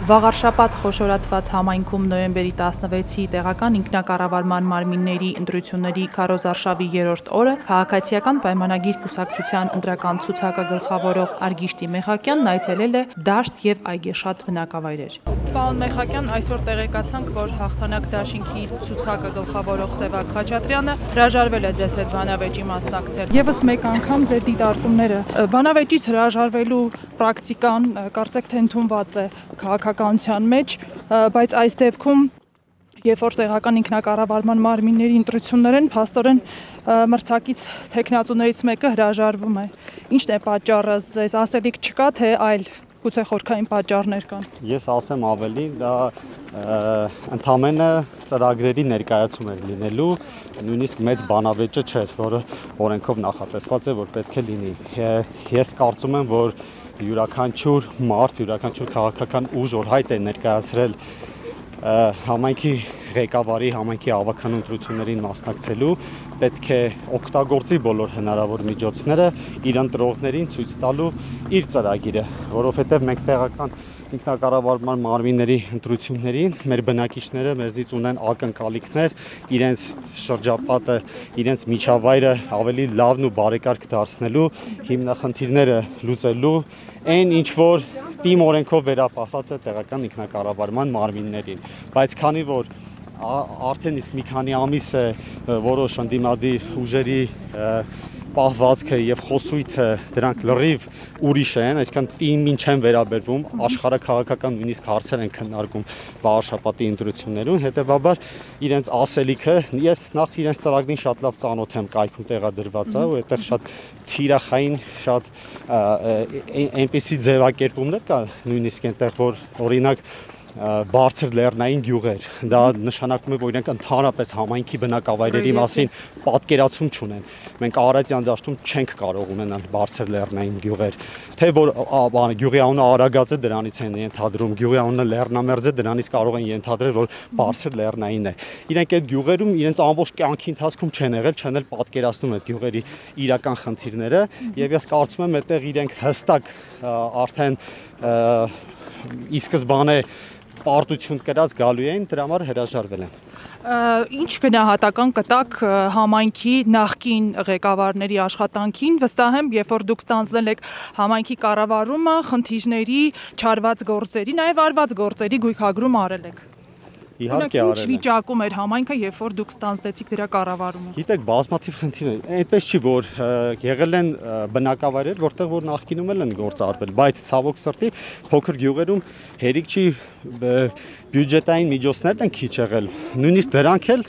Վաղարշաբաթ խոշորացված համայնքում նոյեմբերի 16-ի տեղական ինքնակառավարման մարմինների ընտրությունների քարոզարշավի 3-րդ օրը քաղաքացիական պայմանագիր կուսակցության ընտրական ցուցակը գլխավորող Արգիշտի Մեխակյանն այցելել է դաշտ եւ այգեշատ բնակավայրեր։ Պարոն Մեխակյան, այսօր տեղեկացանք, որ հաղթանակ դաշինքի ցուցակը գլխավորող Սևակ Խաչատրյանը հրաժարվել է ձեզ հետ բանավեճի մասնակցել։ Եվս մեկ անգամ ձեր դիտարկումները բանավեճից հրաժարվելու պրակտիկան կարծեք թե ընդունված է քաղաքականության մեջ, բայց այս դեպքում երբ որ տեղական ինքնակառավարման մարմինների ընտրություններ են, փաստորեն մրցակից թեկնածուներից մեկը հրաժարվում է։ Ինչն է պատճառը, ձեզ ասելիք չկա, թե այլ գուցե խորքային պատճառներ կան։ Ես ասեմ ավելի, դա ընդամենը ծրագրերի ներկայացում էր լինելու, նույնիսկ մեծ բանավեճը չէր, որը օրենքով նախատեսված է, որ պետք է լինի։ Ես կարծում եմ, որ յուրաքանչյուր մարդ, յուրաքանչյուր քաղաքական ուժ, որ հայտ է ներկայացրել համայնքի ղեկավարի, համայնքի ավագան ընտրություններին մասնակցելու, պետք է օգտագործի բոլոր հնարավոր միջոցները իր ընտրողներին ցույց տալու իր ծրագիրը, որովհետև մենք տեղական ինքնակառավարման մարմինների ընտրություններին մեր բնակիչները մեզնից ունեն ակնկալիքներ, իրենց շրջապատը, իրենց միջավայրը ավելի լավն ու բարեկարգ դարձնելու, հիմնախնդիրները լուծելու, այն ինչ որ թիմ օրենքով վերապահված է տեղական ինքնակառավարման մարմիններին, բայց քանի որ արդեն իսկ մի քանի ամիս է որոշ ընդդիմադիր ուժերի պահվածքը եւ խոսույթը դրանք լրիվ ուրիշ են, այսինքն թիմին չեն վերաբերվում, աշխարհաքաղաքական նույնիսկ հարցեր են քննարկում վաղարշաբաթի ընտրություններում, հետեւաբար իրենց ասելիքը, ես նախ իրենց ծրագրին շատ լավ ծանոթ եմ, կայքում տեղադրված է, ու այդտեղ շատ թիրախային, շատ այնպիսի ձևակերպումներ կա, նույնիսկ այնտեղ որ օրինակ բարձր լեռնային գյուղեր, դա նշանակում է, որ իրենք ընդհանրապես համայնքի բնակավայրերի մասին պատկերացում չունեն։ Մենք Արարատյան դաշտում չենք կարող ունենալ բարձր լեռնային գյուղեր, թե որ գյուղի անունը Արագածը դրանից են ենթադրում, գյուղի անունը Լեռնամերձ է, դրանից կարող են ենթադրել, որ բարձր լեռնային է։ Իրենք այդ գյուղերում իրենց ամբողջ կյանքի ընթացքում չեն եղել, չեն էլ պատկերացնում այդ գյուղերի իրական խնդիրները, եւ ես կարծում եմ, այդտեղ իրենք հստակ արդեն ի սկզբանե պարտություն կրած գալու էին, դրա համար հրաժարվել են։ Ինչ գնահատական կտակ համայնքի նախկին ղեկավարների աշխատանքին, վստահ եմ, երբ որ դուք ստանձնել եք համայնքի կառավարումը, խնդիրների, չարված գործերի, նաև արված գործերի գույքագրում արել եք։ Իհարկե արել Ինչ վիճակում էր համայնքը, երբ որ դուք ստանձնեցիք դրա կառավարումը։ Գիտեք, բազմաթիվ խնդիրներ, այդպես չի, որ եղել են բնակավայրեր, որտեղ որ նախկինում են գործարվել, բայց ցավոք սրտի փոքր գյուղերում հերիք չի բյուջետային միջոցներն են քիչ եղել, նույնիսկ դրանք էլ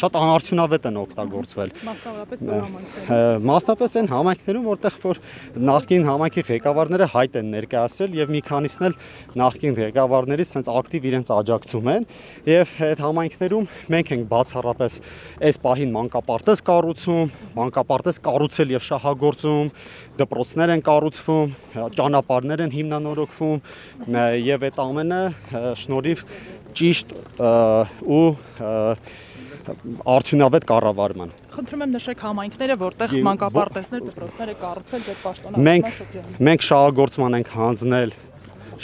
շատ անարդյունավետ են օգտագործվել։ Մասնապես այն համայնքներում, որտեղ որ նախկին համայնքի ղեկավարները հայտ են ներկայացրել եւ մի քանիսն էլ նախկին ղեկավարներից sense ակտիվ իրենց աջակցում են եւ այդ համայնքներում մենք ենք բացառապես այս պահին մանկապարտեզ կառուցում, մանկապարտեզ կառուցել եւ շահագործում, դպրոցներ են կառուցվում, ճանապարհներ են հիմնանորոգվում եւ այդ ամենը շնորհիվ ճիշտ ու արդյունավետ կառավարման։ Խնդրում եմ նշեք համայնքները, որտեղ մանկապարտեզներ, դպրոցներ եք կառուցել ձեր պաշտոնական։ Մենք շահագործման ենք հանձնել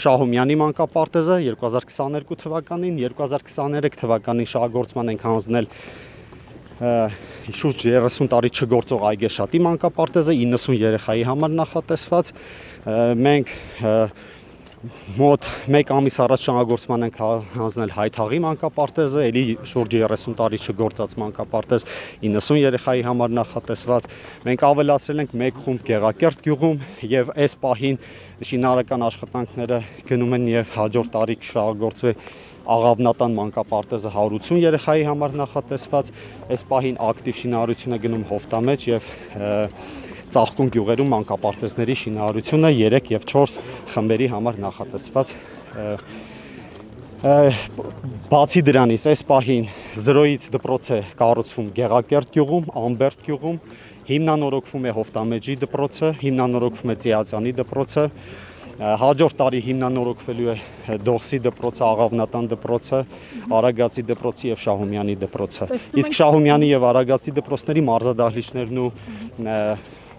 Շահումյանի մանկապարտեզը 2022 թվականին, 2023 թվականին շահագործման ենք հանձնել շուրջ 30 տարի չգործող այգեշատի մանկապարտեզը 90 երեխայի համար նախատեսված։ Մենք մոտ 1 ամիս առաջ շահագործման ենք հանձնել Հայթաղի մանկապարտեզը, ելի շուրջ 30 տարի չգործած մանկապարտեզ 90 երեխայի համար նախատեսված։ Մենք ավելացրել ենք 1 խումբ Գեղակերտ գյուղում եւ այս պահին շինարարական աշխատանքները գնում են եւ հաջորդ տարի կշահագործվի Աղավնատան մանկապարտեզը 180 երեխայի համար նախատեսված։ Այս պահին ակտիվ շինարարություն է գնում Հովտամեջ եւ Ծաղկուն գյուղերում մանկապարտեզների շինարարությունը 3 եւ 4 խմբերի համար նախատեսված։ Բացի դրանից, այս պահին 0-ից դպրոց է կառուցվում Գեղակերտ գյուղում, Ամբերտ գյուղում, հիմնանորոգվում է Հովտամեջի դպրոցը, հիմնանորոգվում է Ծիածյանի դպրոցը, հաջորդ տարի հիմնանորոգվելու է Դողսի դպրոցը, Աղավնատան դպրոցը, Արագածի դպրոցի եւ Շահումյանի դպրոցը։ Իսկ Շահումյանի եւ Արագածի դպրոցների մարզադահլիճներն ու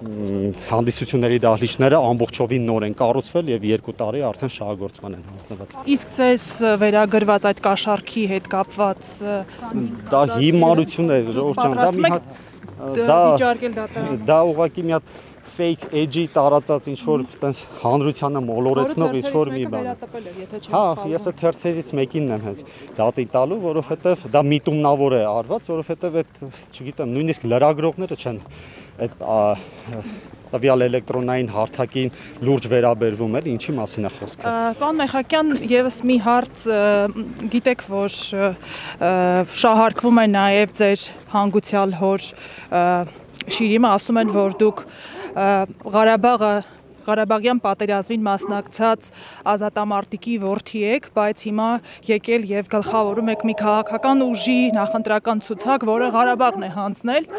հանդիսությունների դահլիճները ամբողջովին նոր են կառուցվել եւ 2 տարի արդեն շահագործման են հանձնված։ Իսկ ձեզ վերագրված այդ կաշառքի հետ կապված դա հիմարություն է, ժողովուրդ ջան, դա մի հատ վիճարկել դատարան։ Դա ուղղակի մի հատ fake edge-ի տարածած ինչ որ տենց հանրությանը մոլորեցնող ինչ որ մի բան։ Հա, ես այդ թերթերից մեկինն եմ հենց դատի տալու, որովհետև դա միտումնավոր է արված, որովհետև այդ, չգիտեմ, նույնիսկ լրագրողները չեն այդ տվյալ էլեկտրոնային հարթակին լուրջ վերաբերվում էլ, ինչի մասին է խոսքը։ Պարոն Մեխակյան, եւս մի հարց, գիտեք, որ շահարկվում է նաեւ ձեր հանգուցյալ հոր շիրիմը, ասում են, որ դուք Ղարաբաղյան պատերազմին մասնակցած ազատամարտիկի որդի եք, բայց հիմա եկել եւ գլխավորում եք մի քաղաքական ուժի նախընտրական ցուցակ, որը Ղարաբաղն է հանձնել։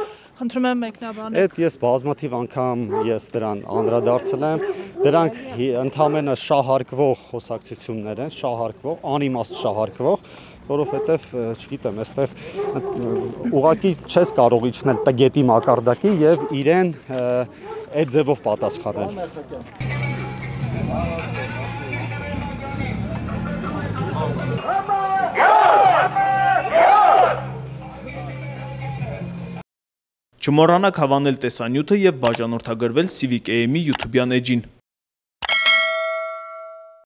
Խնդրում եմ մեկնաբանեք։ Այդ ես բազմաթիվ անգամ դրան անդրադարձել եմ, դրանք ընդհանրապես շահարկվող խոսակցություններ են, շահարկվող, անիմաստ շահարկվող, որովհետև, չգիտեմ, այստեղ ուղղակի չես կարող իջնել տգետի մակարդակի եւ իրեն այդ ձևով պատասխանել։ Չմոռանաք հավանել տեսանյութը եւ բաժանորդագրվել Civic AM-ի YouTube-յան էջին։